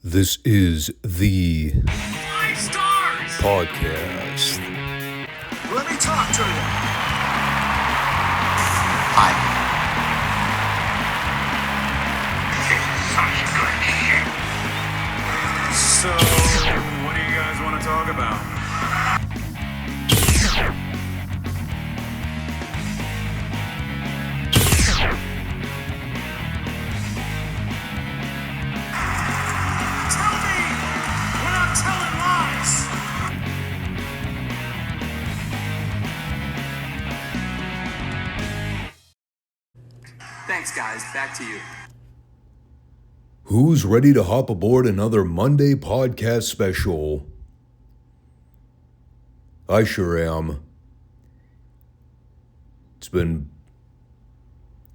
This is the Five Stars podcast. Let me talk to you. Hi. So, what do you guys want to talk about? Tell me we're not telling lies. Thanks, guys. Back to you. Who's ready to hop aboard another Monday podcast special? I sure am. It's been,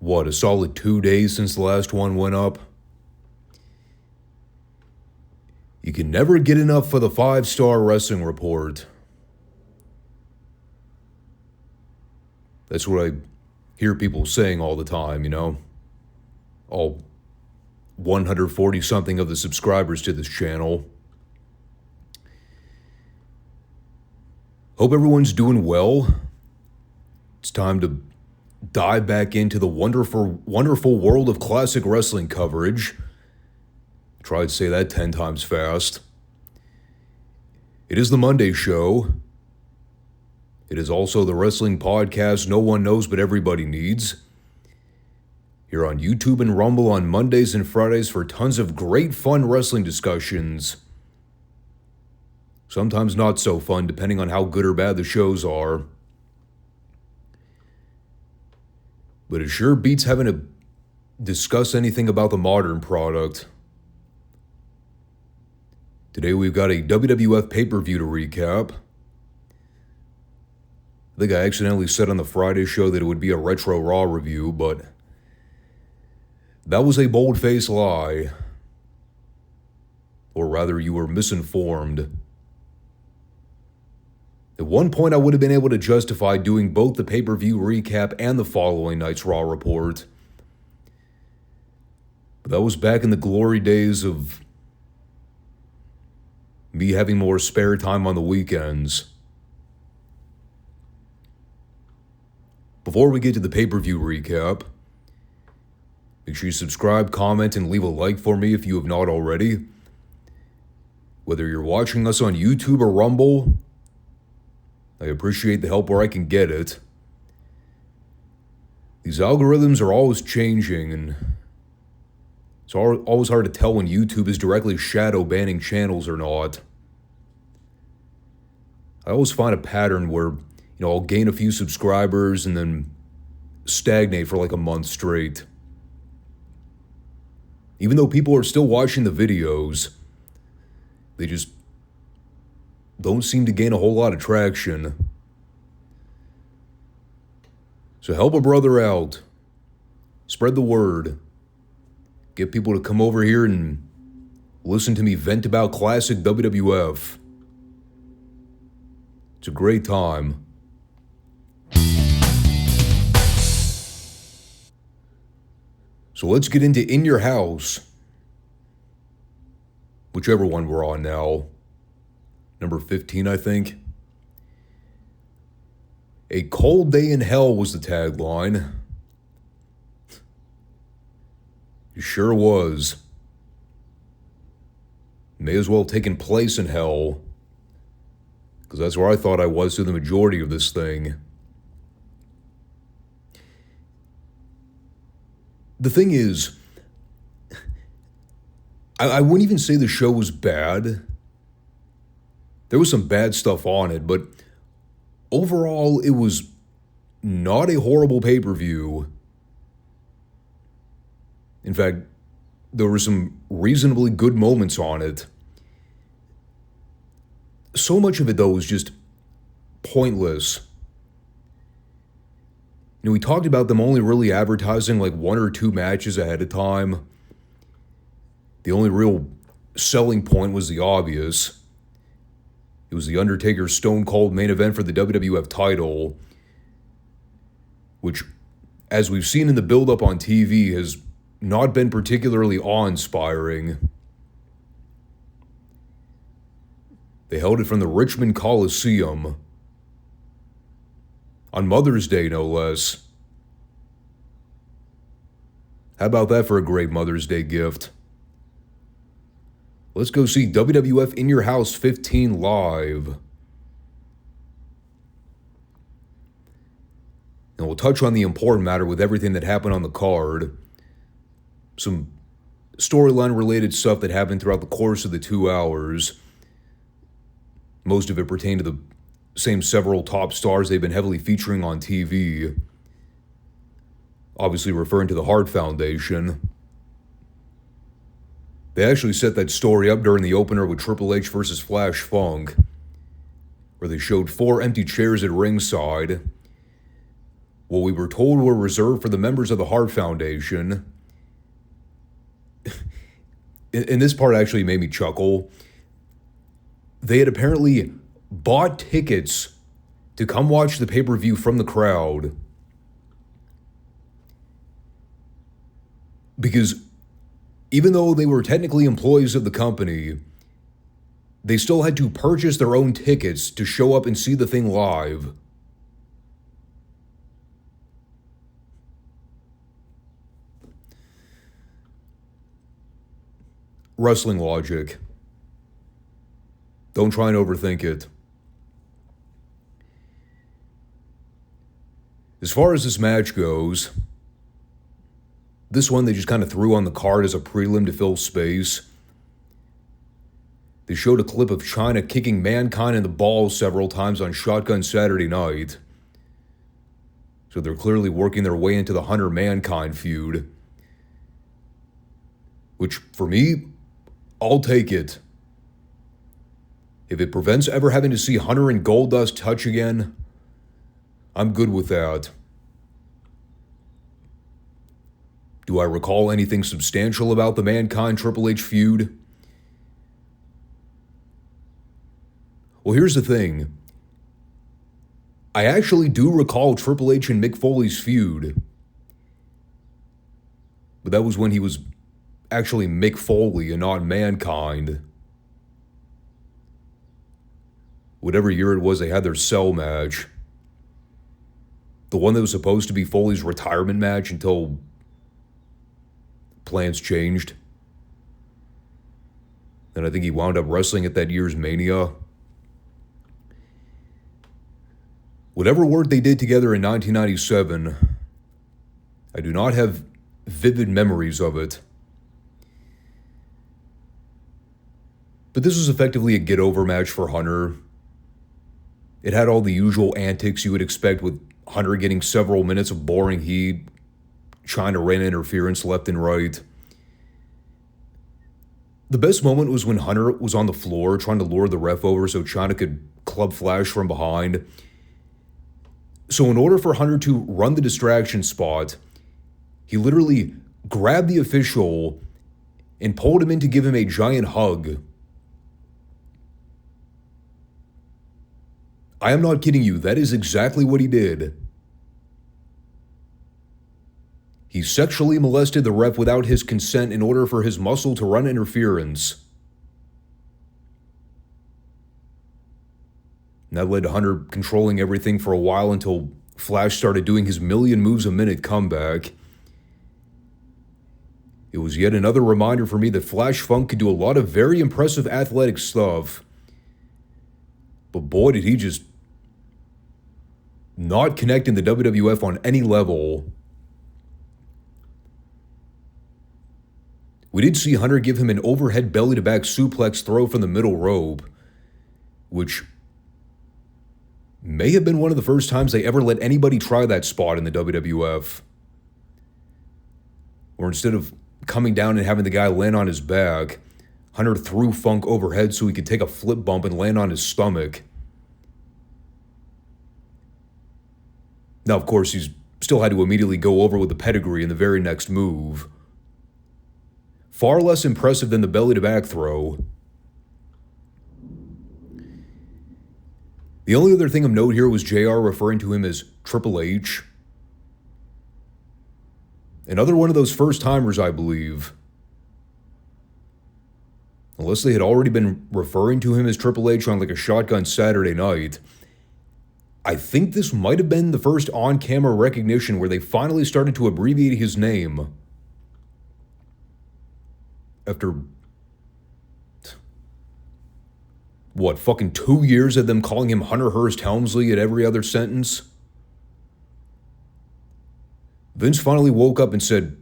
a solid 2 days since the last one went up. You can never get enough for the Five Starr Wrestling Report. That's what I hear people saying all the time, all 140 something of the subscribers to this channel. Hope everyone's doing well. It's time to dive back into the wonderful world of classic wrestling coverage. Try to say that 10 times fast. It is the Monday show. It is also the wrestling podcast no one knows but everybody needs. Here on YouTube and Rumble on Mondays and Fridays for tons of great fun wrestling discussions. Sometimes not so fun depending on how good or bad the shows are. But it sure beats having to discuss anything about the modern product. Today we've got a WWF pay-per-view to recap. I think I accidentally said on the Friday show that it would be a Retro Raw review, but that was a bold-faced lie. Or rather, you were misinformed. At one point, I would have been able to justify doing both the pay-per-view recap and the following night's Raw report. But that was back in the glory days of me having more spare time on the weekends. Before we get to the pay-per-view recap, make sure you subscribe, comment, and leave a like for me if you have not already. Whether you're watching us on YouTube or Rumble, I appreciate the help where I can get it. These algorithms are always changing, and it's always hard to tell when YouTube is directly shadow banning channels or not. I always find a pattern where, I'll gain a few subscribers and then stagnate for like a month straight. Even though people are still watching the videos, they just don't seem to gain a whole lot of traction. So help a brother out. Spread the word. Get people to come over here and listen to me vent about classic WWF. It's a great time. So let's get into In Your House. Whichever one we're on now. Number 15, I think. A cold day in hell was the tagline. It sure was. May as well have taken place in hell. Because that's where I thought I was through the majority of this thing. The thing is, I wouldn't even say the show was bad. There was some bad stuff on it, but overall, it was not a horrible pay-per-view. In fact, there were some reasonably good moments on it. So much of it, though, was just pointless. We talked about them only really advertising like 1 or 2 matches ahead of time. The only real selling point was the obvious. It was the Undertaker Stone Cold main event for the WWF title, which, as we've seen in the build-up on TV, has not been particularly awe-inspiring. They held it from the Richmond Coliseum on Mother's Day, no less. How about that for a great Mother's Day gift? Let's go see WWF In Your House 15 live. And we'll touch on the important matter with everything that happened on the card. Some storyline related stuff that happened throughout the course of the 2 hours. Most of it pertained to the same several top stars they've been heavily featuring on TV. Obviously referring to the Hart Foundation. They actually set that story up during the opener with Triple H versus Flash Funk, where they showed 4 empty chairs at ringside. What we were told were reserved for the members of the Hart Foundation. And this part actually made me chuckle. They had apparently bought tickets to come watch the pay-per-view from the crowd. Because even though they were technically employees of the company, they still had to purchase their own tickets to show up and see the thing live. Wrestling logic. Don't try and overthink it. As far as this match goes, this one they just kind of threw on the card as a prelim to fill space. They showed a clip of China kicking Mankind in the balls several times on Shotgun Saturday Night. So they're clearly working their way into the Hunter-Mankind feud. Which, for me, I'll take it. If it prevents ever having to see Hunter and Goldust touch again, I'm good with that. Do I recall anything substantial about the Mankind Triple H feud? Well, here's the thing. I actually do recall Triple H and Mick Foley's feud. But that was when he was actually Mick Foley and not Mankind. Whatever year it was, they had their cell match. The one that was supposed to be Foley's retirement match until plans changed. And I think he wound up wrestling at that year's Mania. Whatever work they did together in 1997, I do not have vivid memories of it. But this was effectively a get-over match for Hunter. It had all the usual antics you would expect, with Hunter getting several minutes of boring heat, trying to rain interference left and right. The best moment was when Hunter was on the floor trying to lure the ref over so China could club Flash from behind. So in order for Hunter to run the distraction spot, he literally grabbed the official and pulled him in to give him a giant hug. I am not kidding you, that is exactly what he did. He sexually molested the ref without his consent in order for his muscle to run interference. And that led to Hunter controlling everything for a while until Flash started doing his million moves a minute comeback. It was yet another reminder for me that Flash Funk could do a lot of very impressive athletic stuff. But boy, did he just not connect in the WWF on any level. We did see Hunter give him an overhead belly-to-back suplex throw from the middle rope, which may have been one of the first times they ever let anybody try that spot in the WWF. Where instead of coming down and having the guy land on his back, Hunter threw Funk overhead so he could take a flip bump and land on his stomach. Now, of course, he's still had to immediately go over with the pedigree in the very next move. Far less impressive than the belly-to-back throw. The only other thing of note here was JR referring to him as Triple H. Another one of those first-timers, I believe. unless they had already been referring to him as Triple H on like a Shotgun Saturday Night, I think this might have been the first on-camera recognition where they finally started to abbreviate his name. After, what, fucking 2 years of them calling him Hunter Hearst Helmsley at every other sentence? Vince finally woke up and said,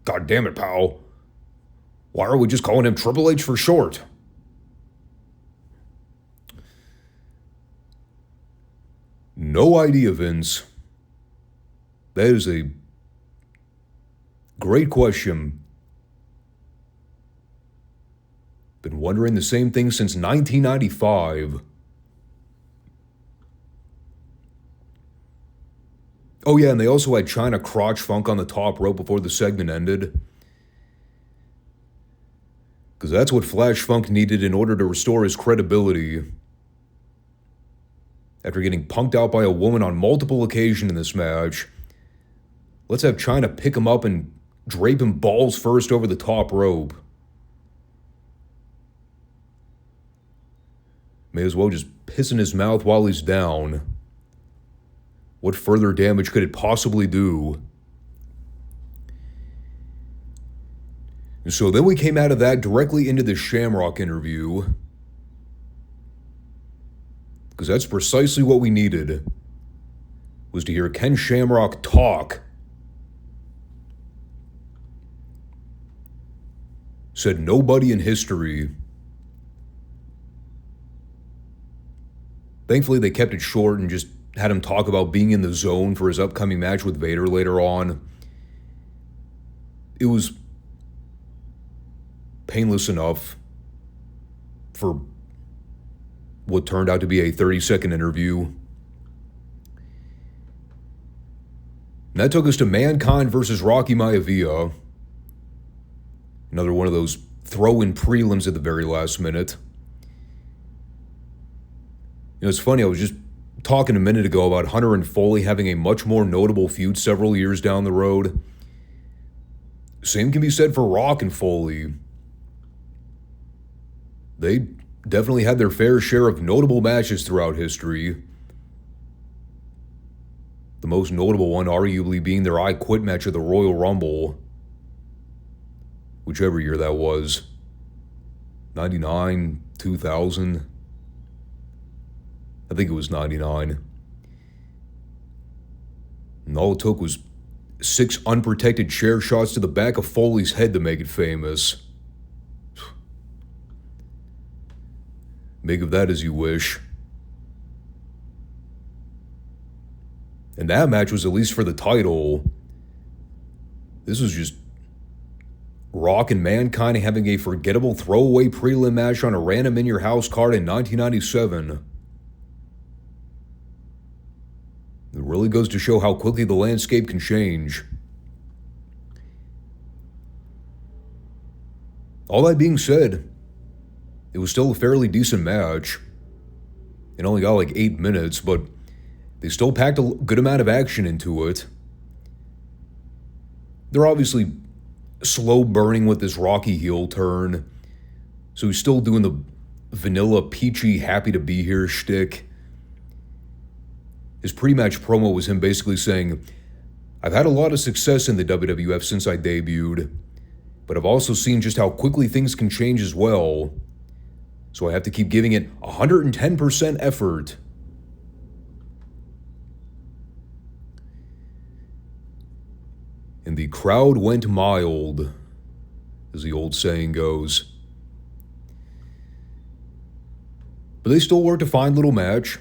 "God damn it, pal. Why are we just calling him Triple H for short?" No idea, Vince. That is a great question. Been wondering the same thing since 1995. Oh yeah, and they also had China crotch funk on the top rope before the segment ended. Because that's what Flash Funk needed in order to restore his credibility. After getting punked out by a woman on multiple occasions in this match, let's have China pick him up and drape him balls first over the top rope. May as well just piss in his mouth while he's down. What further damage could it possibly do? And so then we came out of that directly into the Shamrock interview. Because that's precisely what we needed. Was to hear Ken Shamrock talk. Said nobody in history. Thankfully they kept it short and just had him talk about being in the zone for his upcoming match with Vader later on. It was painless enough for what turned out to be a 30-second interview. And that took us to Mankind versus Rocky Maivia. Another one of those throw-in prelims at the very last minute. You know, it's funny, I was just talking a minute ago about Hunter and Foley having a much more notable feud several years down the road. Same can be said for Rock and Foley. They definitely had their fair share of notable matches throughout history. The most notable one arguably being their I Quit match at the Royal Rumble. Whichever year that was. 99, 2000. I think it was 99. And all it took was 6 unprotected chair shots to the back of Foley's head to make it famous. Make of that as you wish. And that match was at least for the title. This was just Rock and Mankind having a forgettable throwaway prelim match on a random in your house card in 1997. It really goes to show how quickly the landscape can change. All that being said, it was still a fairly decent match. It only got like 8 minutes, but they still packed a good amount of action into it. They're obviously slow burning with this Rocky heel turn, so he's still doing the vanilla, peachy, happy to be here shtick. His pre-match promo was him basically saying, "I've had a lot of success in the WWF since I debuted, but I've also seen just how quickly things can change as well. So I have to keep giving it 110% effort." And the crowd went mild, as the old saying goes. But they still worked a fine little match.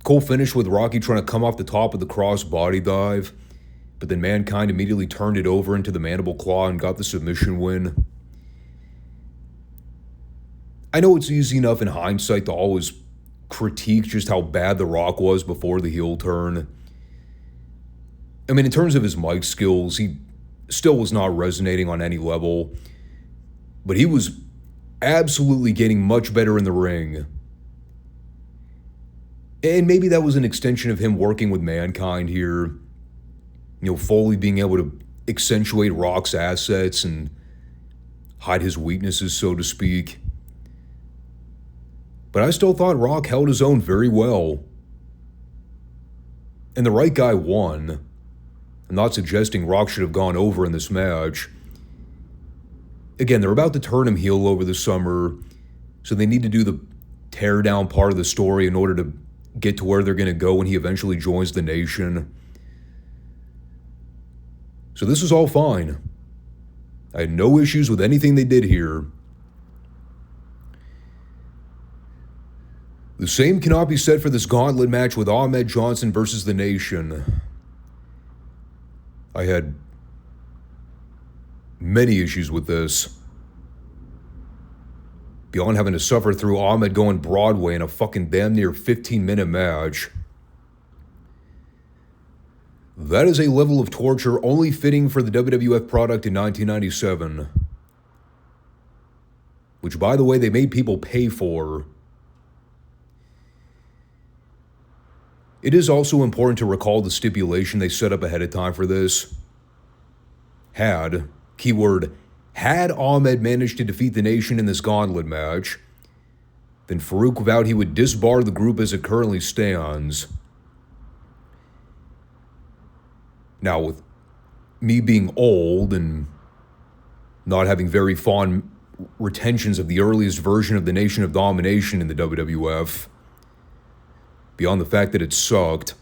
Cool finish with Rocky trying to come off the top of the cross body dive, but then Mankind immediately turned it over into the mandible claw and got the submission win. I know it's easy enough in hindsight to always critique just how bad The Rock was before the heel turn. I mean, in terms of his mic skills, he still was not resonating on any level, but he was absolutely getting much better in the ring. And maybe that was an extension of him working with Mankind here. You know, Foley being able to accentuate Rock's assets and hide his weaknesses, so to speak. But I still thought Rock held his own very well. And the right guy won. I'm not suggesting Rock should have gone over in this match. Again, they're about to turn him heel over the summer, so they need to do the tear-down part of the story in order to get to where they're going to go when he eventually joins the Nation. So this is all fine. I had no issues with anything they did here. The same cannot be said for this gauntlet match with Ahmed Johnson versus the Nation. I had many issues with this. Beyond having to suffer through Ahmed going Broadway in a fucking damn near 15-minute match. That is a level of torture only fitting for the WWF product in 1997. Which, by the way, they made people pay for. It is also important to recall the stipulation they set up ahead of time for this. Keyword, had Ahmed managed to defeat the Nation in this gauntlet match, then Farouk vowed he would disbar the group as it currently stands. Now, with me being old and not having very fond retentions of the earliest version of the Nation of Domination in the WWF, beyond the fact that it sucked,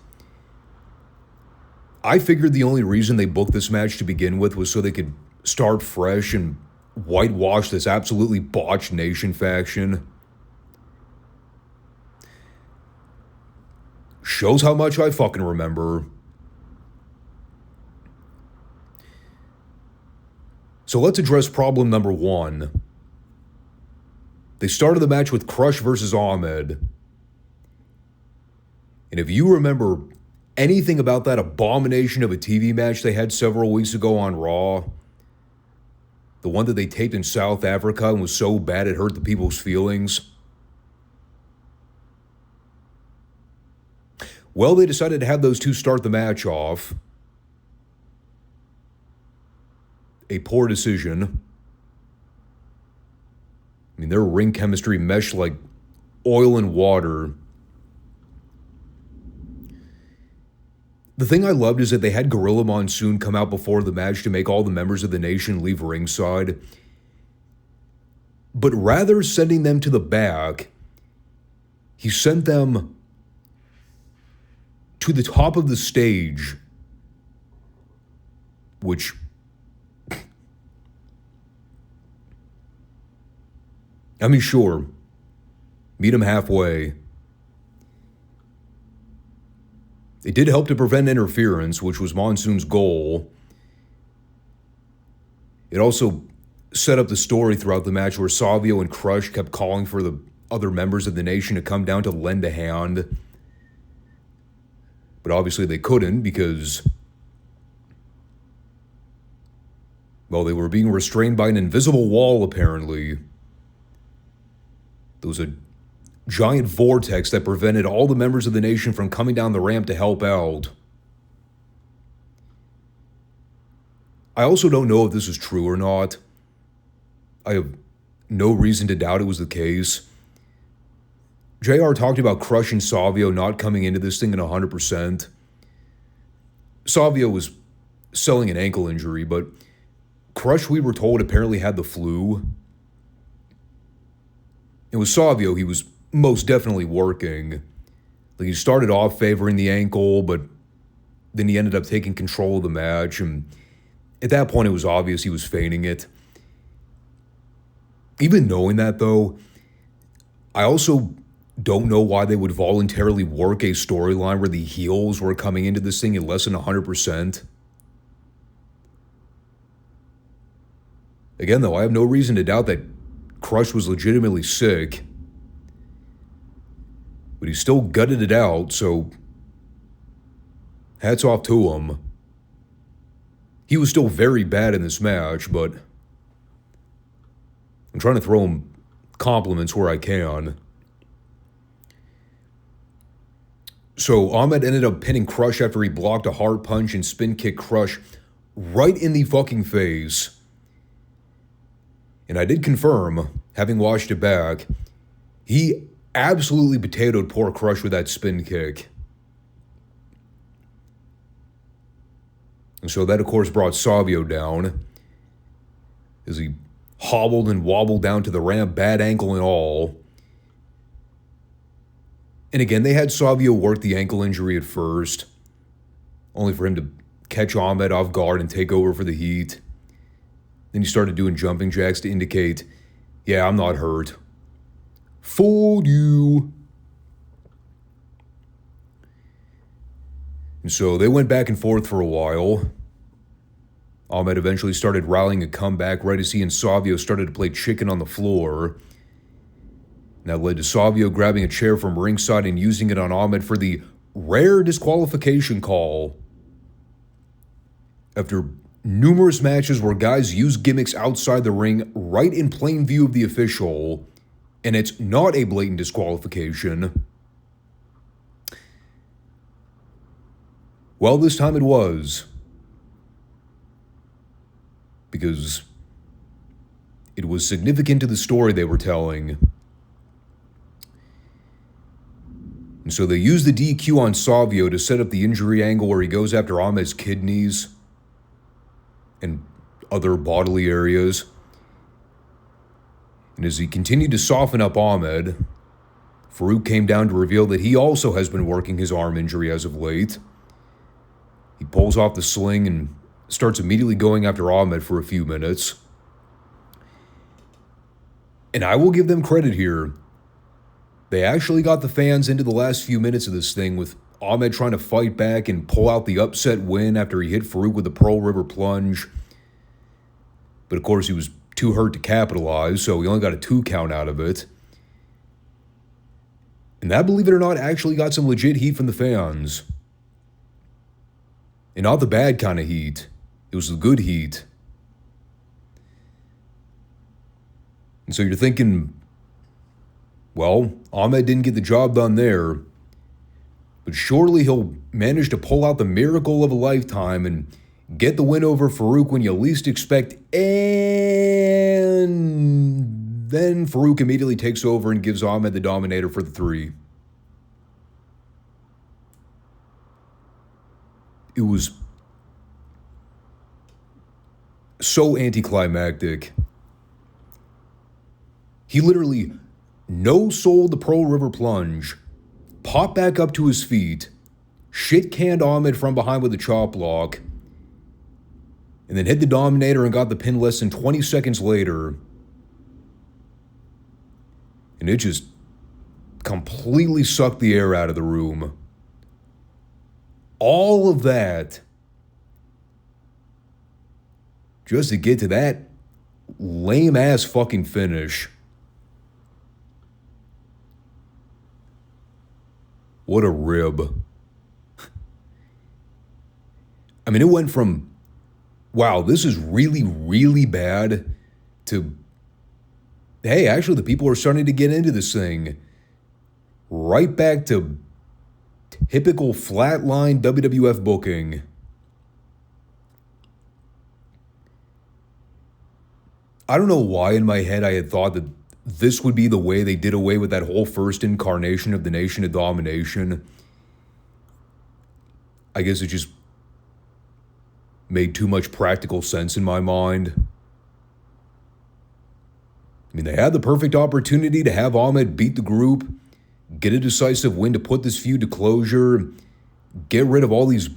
I figured the only reason they booked this match to begin with was so they could start fresh and whitewash this absolutely botched Nation faction. Shows how much I fucking remember. So let's address problem number one. They started the match with Crush versus Ahmed. And if you remember anything about that abomination of a TV match they had several weeks ago on Raw, the one that they taped in South Africa and was so bad it hurt the people's feelings, well, they decided to have those two start the match off. A poor decision. I mean, their ring chemistry meshed like oil and water. The thing I loved is that they had Gorilla Monsoon come out before the match to make all the members of the Nation leave ringside. But rather sending them to the back, he sent them to the top of the stage, which, I mean, sure, meet him halfway. It did help to prevent interference, which was Monsoon's goal. It also set up the story throughout the match where Savio and Crush kept calling for the other members of the Nation to come down to lend a hand. But obviously they couldn't because, well, they were being restrained by an invisible wall, apparently. There was a giant vortex that prevented all the members of the Nation from coming down the ramp to help out. I also don't know if this is true or not. I have no reason to doubt it was the case. JR talked about Crush and Savio not coming into this thing at 100%. Savio was selling an ankle injury, but Crush, we were told, apparently had the flu. And with Savio, he was most definitely working. Like, he started off favoring the ankle, but then he ended up taking control of the match, and at that point it was obvious he was feigning it. Even knowing that, though, I also don't know why they would voluntarily work a storyline where the heels were coming into this thing at less than 100%. Again, though, I have no reason to doubt that Crush was legitimately sick. But he still gutted it out, so hats off to him. He was still very bad in this match, but I'm trying to throw him compliments where I can. So Ahmed ended up pinning Crush after he blocked a hard punch and spin kick Crush right in the fucking face. And I did confirm, having watched it back, he absolutely potatoed poor Crush with that spin kick. And so that, of course, brought Savio down as he hobbled and wobbled down to the ramp, bad ankle and all. And again, they had Savio work the ankle injury at first, only for him to catch Ahmed off guard and take over for the heat. Then he started doing jumping jacks to indicate, yeah, I'm not hurt. Fooled you. And so they went back and forth for a while. Ahmed eventually started rallying a comeback right as he and Savio started to play chicken on the floor. And that led to Savio grabbing a chair from ringside and using it on Ahmed for the rare disqualification call. After numerous matches where guys use gimmicks outside the ring right in plain view of the official, and it's not a blatant disqualification. Well, this time it was. Because it was significant to the story they were telling. And so they used the DQ on Savio to set up the injury angle where he goes after Ahmed's kidneys and other bodily areas. And as he continued to soften up Ahmed, Farouk came down to reveal that he also has been working his arm injury as of late. He pulls off the sling and starts immediately going after Ahmed for a few minutes. And I will give them credit here. They actually got the fans into the last few minutes of this thing with Ahmed trying to fight back and pull out the upset win after he hit Farouk with the Pearl River plunge. But of course he was too hurt to capitalize, so he only got a 2 count out of it. And that, believe it or not, actually got some legit heat from the fans. And not the bad kind of heat. It was the good heat. And so you're thinking, well, Ahmed didn't get the job done there, but surely he'll manage to pull out the miracle of a lifetime and get the win over Farouk when you least expect, and then Farouk immediately takes over and gives Ahmed the Dominator for the 3. It was so anticlimactic. He literally no-sold the Pearl River plunge, popped back up to his feet, shit-canned Ahmed from behind with a chop block, and then hit the Dominator and got the pin less than 20 seconds later. And it just completely sucked the air out of the room. All of that just to get to that lame-ass fucking finish. What a rib. I mean, it went from, wow, this is really, really bad, to, hey, actually the people are starting to get into this thing. Right back to typical flatline WWF booking. I don't know why in my head I had thought that this would be the way they did away with that whole first incarnation of the Nation of Domination. I guess it just made too much practical sense in my mind. I mean, they had the perfect opportunity to have Ahmed beat the group, get a decisive win to put this feud to closure, get rid of all these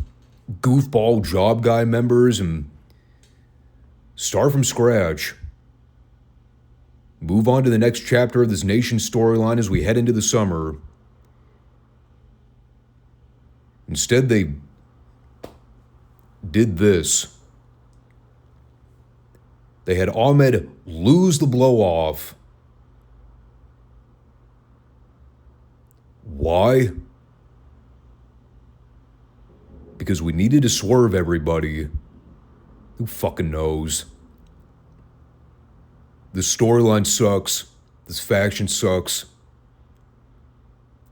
goofball job guy members, and start from scratch. Move on to the next chapter of this Nation storyline as we head into the summer. Instead, they did this. They had Ahmed lose the blow-off. Why? Because we needed to swerve everybody. Who fucking knows? This storyline sucks. This faction sucks.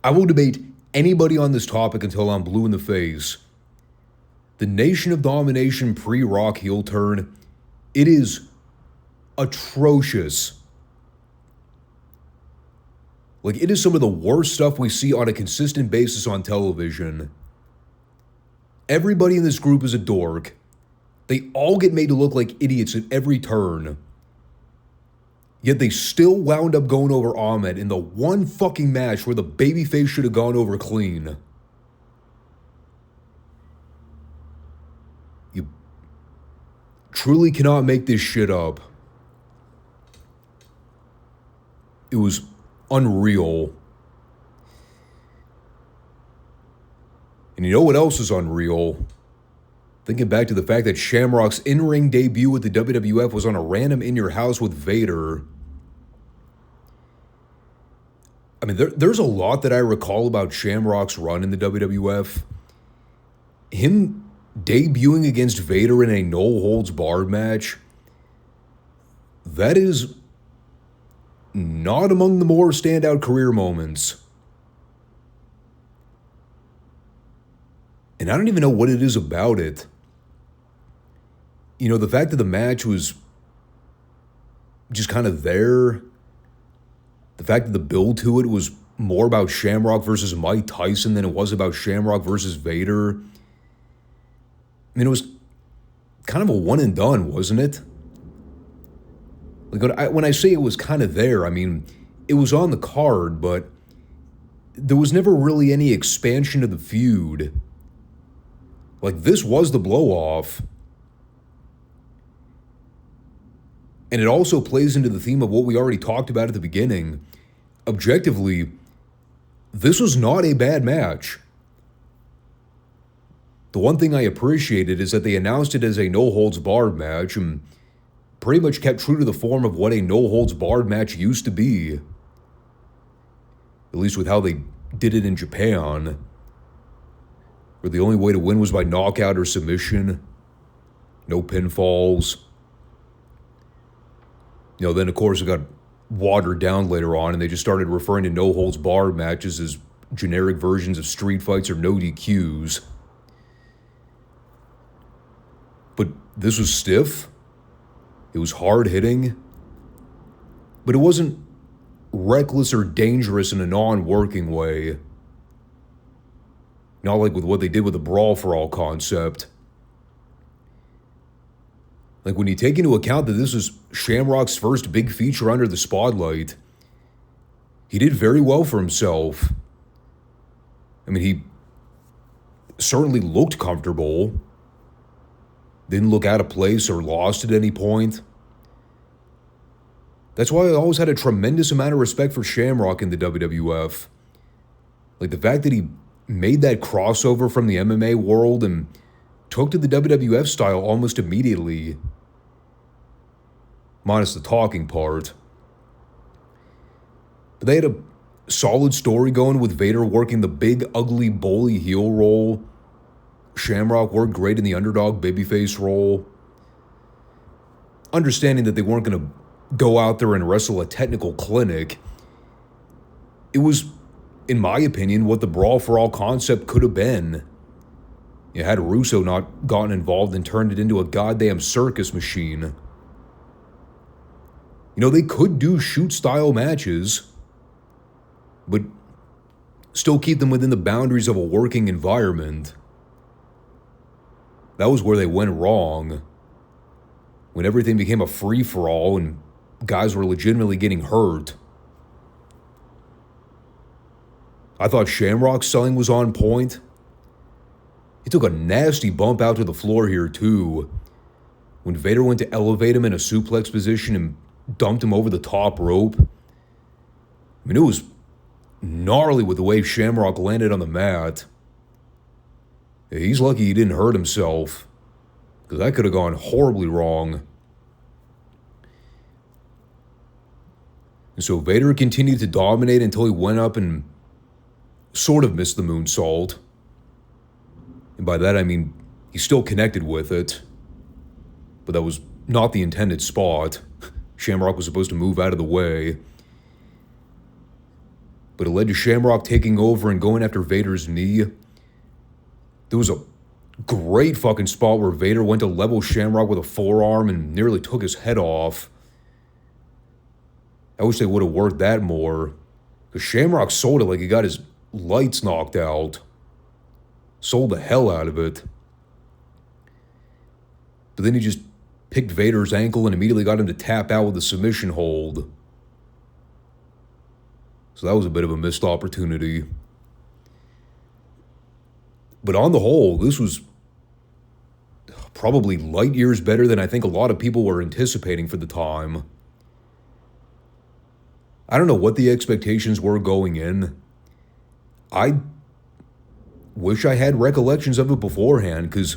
I will debate anybody on this topic until I'm blue in the face. The Nation of Domination pre-Rock heel turn, it is atrocious. Like, it is some of the worst stuff we see on a consistent basis on television. Everybody in this group is a dork. They all get made to look like idiots at every turn. Yet they still wound up going over Ahmed in the one fucking match where the babyface should have gone over clean. You truly cannot make this shit up. It was unreal. And you know what else is unreal? Thinking back to the fact that Shamrock's in-ring debut with the WWF was on a random In Your House with Vader. I mean, there's a lot that I recall about Shamrock's run in the WWF. Him debuting against Vader in a no-holds-barred match, that is not among the more standout career moments. And I don't even know what it is about it. You know, the fact that the match was just kind of there, the fact that the build to it was more about Shamrock versus Mike Tyson than it was about Shamrock versus Vader. I mean, it was kind of a one and done, wasn't it? Like, when I say it was kind of there, I mean, it was on the card, but there was never really any expansion of the feud. Like, this was the blow-off. And it also plays into the theme of what we already talked about at the beginning. Objectively, this was not a bad match. The one thing I appreciated is that they announced it as a no-holds-barred match and pretty much kept true to the form of what a no-holds-barred match used to be. At least with how they did it in Japan, where the only way to win was by knockout or submission. No pinfalls. You know, then of course it got watered down later on and they just started referring to no-holds-barred matches as generic versions of street fights or no DQs. But this was stiff. It was hard-hitting. But it wasn't reckless or dangerous in a non-working way. Not like with what they did with the Brawl for All concept. Like, when you take into account that this was Shamrock's first big feature under the spotlight, he did very well for himself. I mean, he certainly looked comfortable. Didn't look out of place or lost at any point. That's why I always had a tremendous amount of respect for Shamrock in the WWF. Like, the fact that he made that crossover from the MMA world and took to the WWF style almost immediately. Minus the talking part. But they had a solid story going with Vader working the big, ugly, bully heel role. Shamrock worked great in the underdog babyface role. Understanding that they weren't going to go out there and wrestle a technical clinic, it was, in my opinion, what the Brawl for All concept could have been. You had Russo not gotten involved and turned it into a goddamn circus machine. You know, they could do shoot-style matches, but still keep them within the boundaries of a working environment. That was where they went wrong. When everything became a free-for-all and guys were legitimately getting hurt. I thought Shamrock's selling was on point. He took a nasty bump out to the floor here, too. When Vader went to elevate him in a suplex position and dumped him over the top rope. I mean, it was gnarly with the way Shamrock landed on the mat. He's lucky he didn't hurt himself, because that could have gone horribly wrong. And so Vader continued to dominate until he went up and sort of missed the moonsault. And by that I mean he still connected with it, but that was not the intended spot. Shamrock was supposed to move out of the way. But it led to Shamrock taking over and going after Vader's knee. There was a great fucking spot where Vader went to level Shamrock with a forearm and nearly took his head off. I wish they would have worked that more. Because Shamrock sold it like he got his lights knocked out. Sold the hell out of it. But then he just picked Vader's ankle and immediately got him to tap out with a submission hold. So that was a bit of a missed opportunity. But on the whole, this was probably light years better than I think a lot of people were anticipating for the time. I don't know what the expectations were going in. I wish I had recollections of it beforehand, because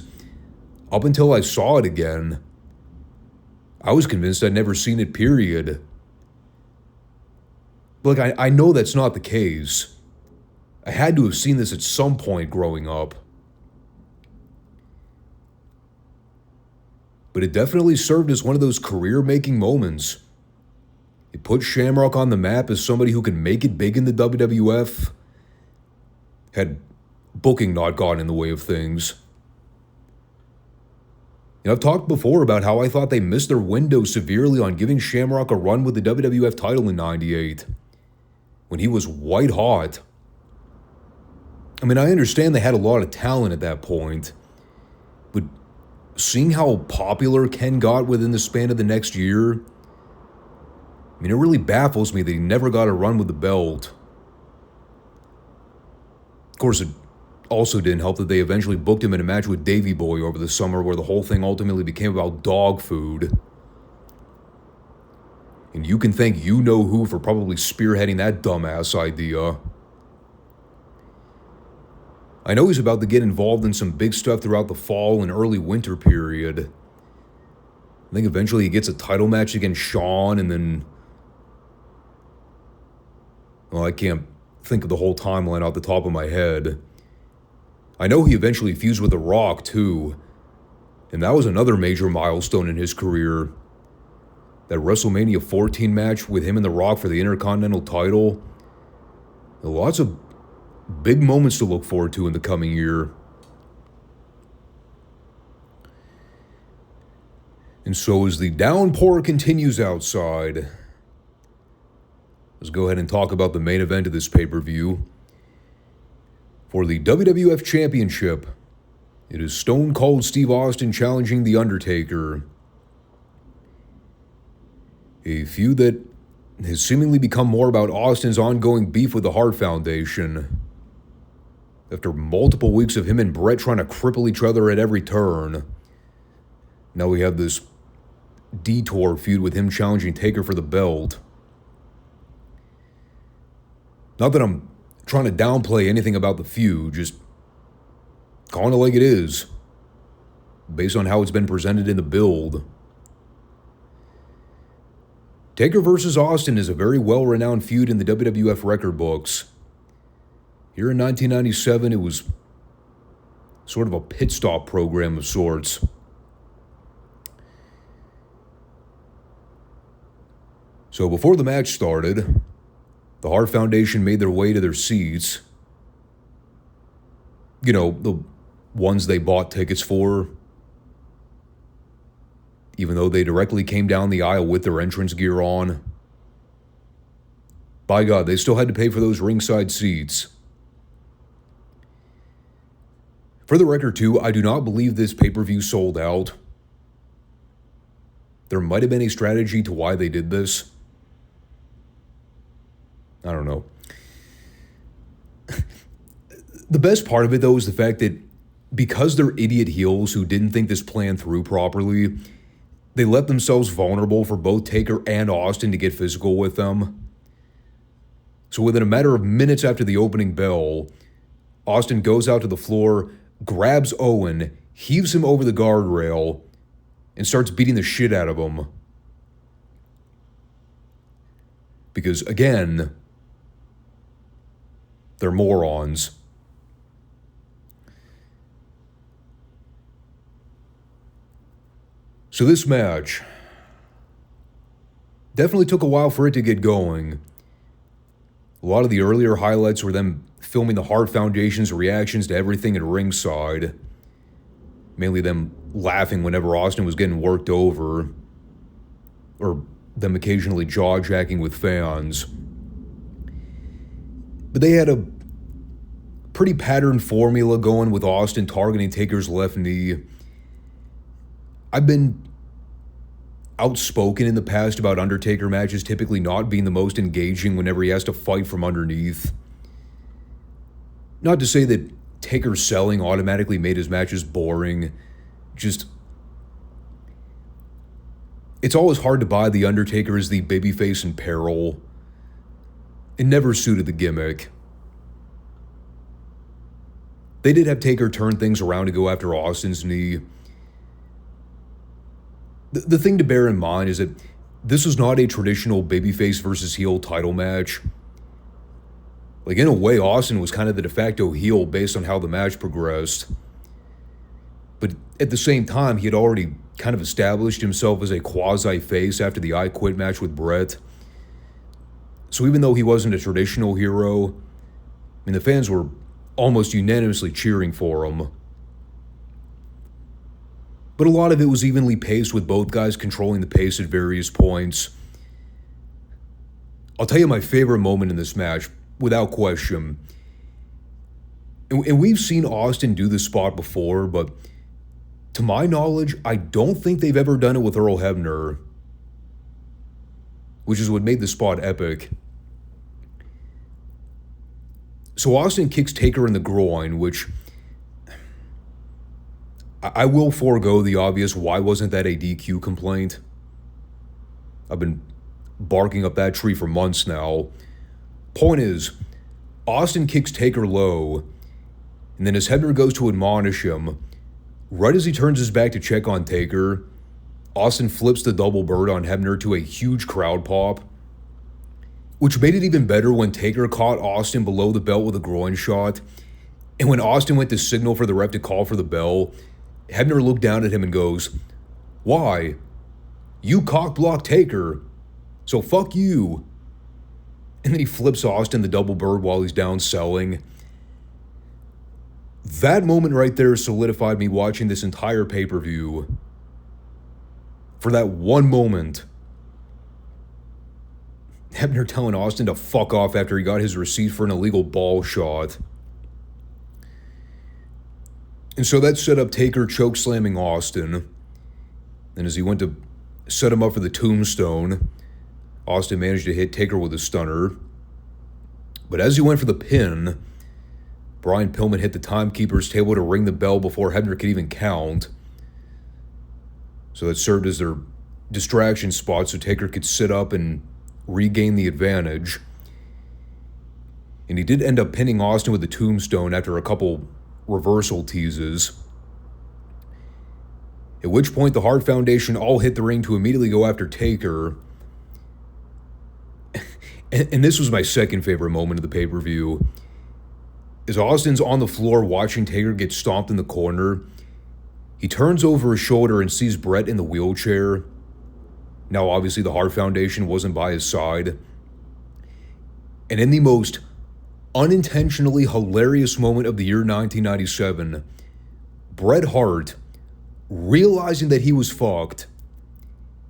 up until I saw it again, I was convinced I'd never seen it, period. But like, I know that's not the case. I had to have seen this at some point growing up. But it definitely served as one of those career-making moments. It put Shamrock on the map as somebody who can make it big in the WWF. Had booking not gotten in the way of things. And I've talked before about how I thought they missed their window severely on giving Shamrock a run with the WWF title in '98. When he was white hot. I mean, I understand they had a lot of talent at that point. But seeing how popular Ken got within the span of the next year, I mean, it really baffles me that he never got a run with the belt. Of course, it also didn't help that they eventually booked him in a match with Davey Boy over the summer, where the whole thing ultimately became about dog food. And you can thank you-know-who for probably spearheading that dumbass idea. I know he's about to get involved in some big stuff throughout the fall and early winter period. I think eventually he gets a title match against Shawn, and then... well, I can't think of the whole timeline off the top of my head. I know he eventually fused with The Rock, too. And that was another major milestone in his career. That WrestleMania 14 match with him and The Rock for the Intercontinental title. Lots of big moments to look forward to in the coming year. And so as the downpour continues outside, let's go ahead and talk about the main event of this pay-per-view. For the WWF Championship, it is Stone Cold Steve Austin challenging The Undertaker. A feud that has seemingly become more about Austin's ongoing beef with the Hart Foundation. After multiple weeks of him and Brett trying to cripple each other at every turn, now we have this detour feud with him challenging Taker for the belt. Not that I'm trying to downplay anything about the feud, just calling it like it is, based on how it's been presented in the build. Taker versus Austin is a very well-renowned feud in the WWF record books. Here in 1997, it was sort of a pit stop program of sorts. So before the match started, the Hart Foundation made their way to their seats. You know, the ones they bought tickets for. Even though they directly came down the aisle with their entrance gear on. By God, they still had to pay for those ringside seats. For the record, too, I do not believe this pay-per-view sold out. There might have been a strategy to why they did this. I don't know. The best part of it, though, is the fact that because they're idiot heels who didn't think this plan through properly, they let themselves vulnerable for both Taker and Austin to get physical with them. So within a matter of minutes after the opening bell, Austin goes out to the floor, grabs Owen, heaves him over the guardrail, and starts beating the shit out of him. Because, again, they're morons. So this match definitely took a while for it to get going. A lot of the earlier highlights were them filming the Hart Foundation's reactions to everything at ringside. Mainly them laughing whenever Austin was getting worked over. Or them occasionally jaw-jacking with fans. But they had a pretty patterned formula going with Austin targeting Taker's left knee. I've been outspoken in the past about Undertaker matches typically not being the most engaging whenever he has to fight from underneath. Not to say that Taker selling automatically made his matches boring. Just, it's always hard to buy the Undertaker as the babyface in peril. It never suited the gimmick. They did have Taker turn things around to go after Austin's knee. The thing to bear in mind is that this was not a traditional babyface versus heel title match. Like, in a way, Austin was kind of the de facto heel based on how the match progressed. But at the same time, he had already kind of established himself as a quasi-face after the I Quit match with Bret. So even though he wasn't a traditional hero, I mean, the fans were almost unanimously cheering for him. But a lot of it was evenly paced, with both guys controlling the pace at various points. I'll tell you my favorite moment in this match, without question. And we've seen Austin do this spot before, but to my knowledge, I don't think they've ever done it with Earl Hebner, which is what made the spot epic. So Austin kicks Taker in the groin, which I will forego the obvious why wasn't that a DQ complaint. I've been barking up that tree for months now. Point is, Austin kicks Taker low, and then as Hebner goes to admonish him, right as he turns his back to check on Taker, Austin flips the double bird on Hebner to a huge crowd pop, which made it even better when Taker caught Austin below the belt with a groin shot, and when Austin went to signal for the ref to call for the bell, Hebner looked down at him and goes, "Why? You cock-blocked Taker, so fuck you." And then he flips Austin the double bird while he's down selling. That moment right there solidified me watching this entire pay-per-view. For that one moment, Hebner telling Austin to fuck off after he got his receipt for an illegal ball shot. And so that set up Taker chokeslamming Austin. And as he went to set him up for the tombstone, Austin managed to hit Taker with a stunner. But as he went for the pin, Brian Pillman hit the timekeeper's table to ring the bell before Hebner could even count. So that served as their distraction spot so Taker could sit up and regain the advantage. And he did end up pinning Austin with the tombstone after a couple reversal teases. At which point the Hart Foundation all hit the ring to immediately go after Taker. And this was my second favorite moment of the pay-per-view. As Austin's on the floor watching Taker get stomped in the corner, he turns over his shoulder and sees Bret in the wheelchair. Now obviously the Hart Foundation wasn't by his side. And in the most unintentionally hilarious moment of the year 1997, Bret Hart, realizing that he was fucked,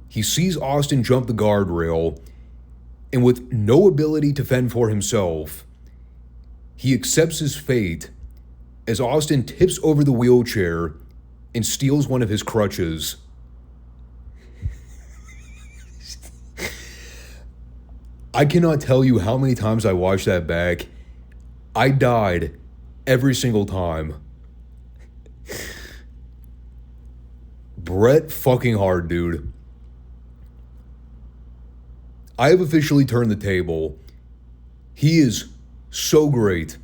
he sees Austin jump the guardrail, and with no ability to fend for himself, he accepts his fate as Austin tips over the wheelchair and steals one of his crutches. I cannot tell you how many times I watched that back. I died every single time. Bret fucking Hart, dude. I have officially turned the table. He is so great.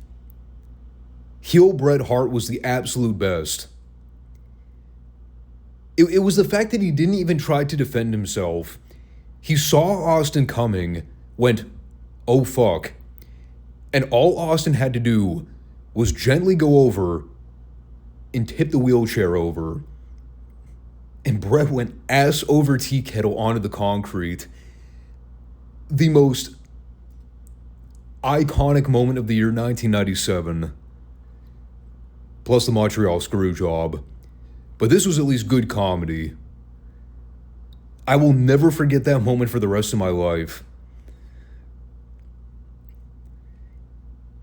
Heel Bret Hart was the absolute best. It was the fact that he didn't even try to defend himself. He saw Austin coming, went, "Oh fuck." And all Austin had to do was gently go over and tip the wheelchair over. And Bret went ass over tea kettle onto the concrete. The most iconic moment of the year 1997. Plus the Montreal Screwjob. But this was at least good comedy. I will never forget that moment for the rest of my life.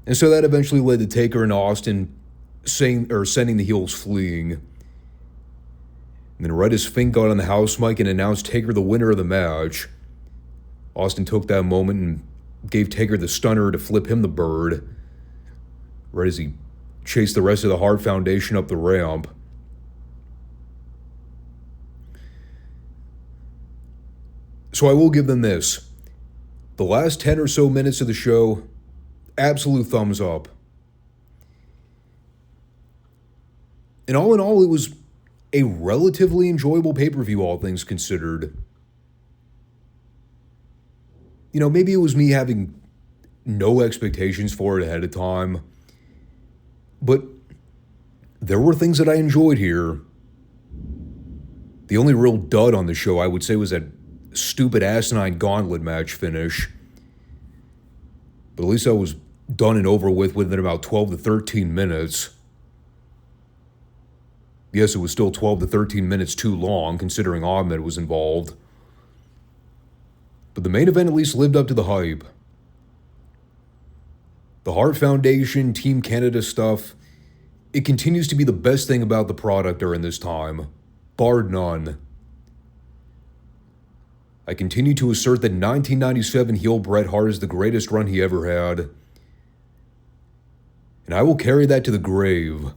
And so that eventually led to Taker and Austin sending the heels fleeing. And then right as Fink got on the house mic and announced Taker the winner of the match, Austin took that moment and gave Taker the stunner to flip him the bird, right as he chased the rest of the Hart Foundation up the ramp. So I will give them this. The last 10 or so minutes of the show, absolute thumbs up. And all in all, it was a relatively enjoyable pay-per-view, all things considered. You know, maybe it was me having no expectations for it ahead of time, but there were things that I enjoyed here. The only real dud on the show, I would say, was that stupid asinine gauntlet match finish. But at least I was done and over with within about 12 to 13 minutes. Yes, it was still 12 to 13 minutes too long, considering Ahmed was involved. But the main event at least lived up to the hype. The Hart Foundation, Team Canada stuff, it continues to be the best thing about the product during this time, bar none. I continue to assert that 1997 heel Bret Hart is the greatest run he ever had. And I will carry that to the grave.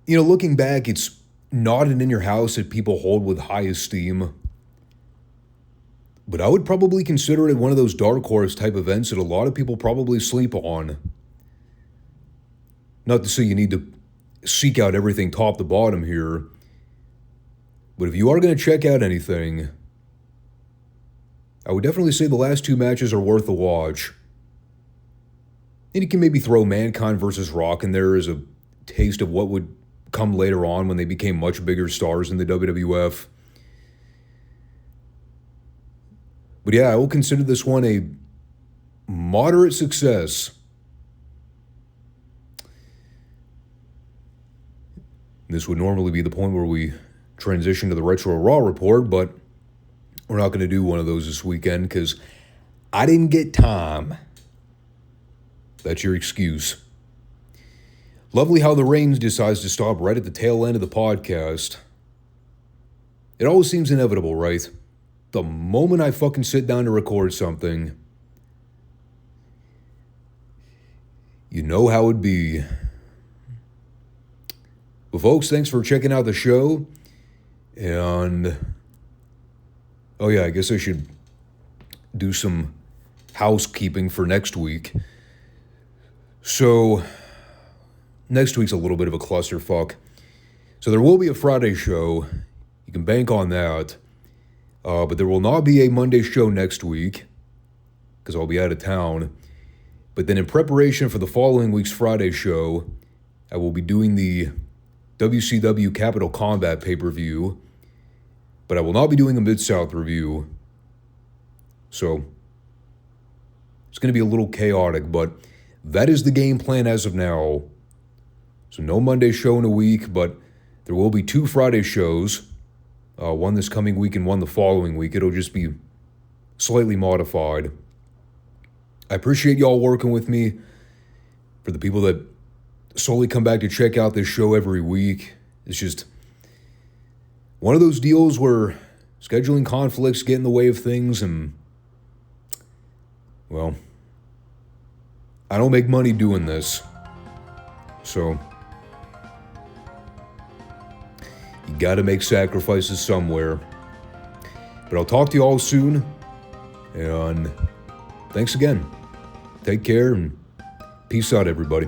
You know, looking back, it's not an in your house that people hold with high esteem. But I would probably consider it one of those dark horse type events that a lot of people probably sleep on. Not to say you need to seek out everything top to bottom here. But if you are going to check out anything, I would definitely say the last two matches are worth a watch. And you can maybe throw Mankind versus Rock in there as a taste of what would come later on when they became much bigger stars in the WWF. But yeah, I will consider this one a moderate success. This would normally be the point where we transition to the Retro Raw report, but we're not going to do one of those this weekend because I didn't get time. That's your excuse. Lovely how the rain decides to stop right at the tail end of the podcast. It always seems inevitable, right? The moment I fucking sit down to record something, you know how it'd be. Well, folks, thanks for checking out the show. And, oh yeah, I guess I should do some housekeeping for next week. So, next week's a little bit of a clusterfuck. So there will be a Friday show. You can bank on that. But there will not be a Monday show next week because I'll be out of town. But then in preparation for the following week's Friday show, I will be doing the WCW Capital Combat pay-per-view, but I will not be doing a Mid-South review. So it's going to be a little chaotic, but that is the game plan as of now. So no Monday show in a week, but there will be 2 Friday shows. One this coming week and one the following week. It'll just be slightly modified. I appreciate y'all working with me. For the people that solely come back to check out this show every week, it's just one of those deals where scheduling conflicts get in the way of things, and, well, I don't make money doing this. So you gotta make sacrifices somewhere. But I'll talk to you all soon. And thanks again. Take care and peace out, everybody.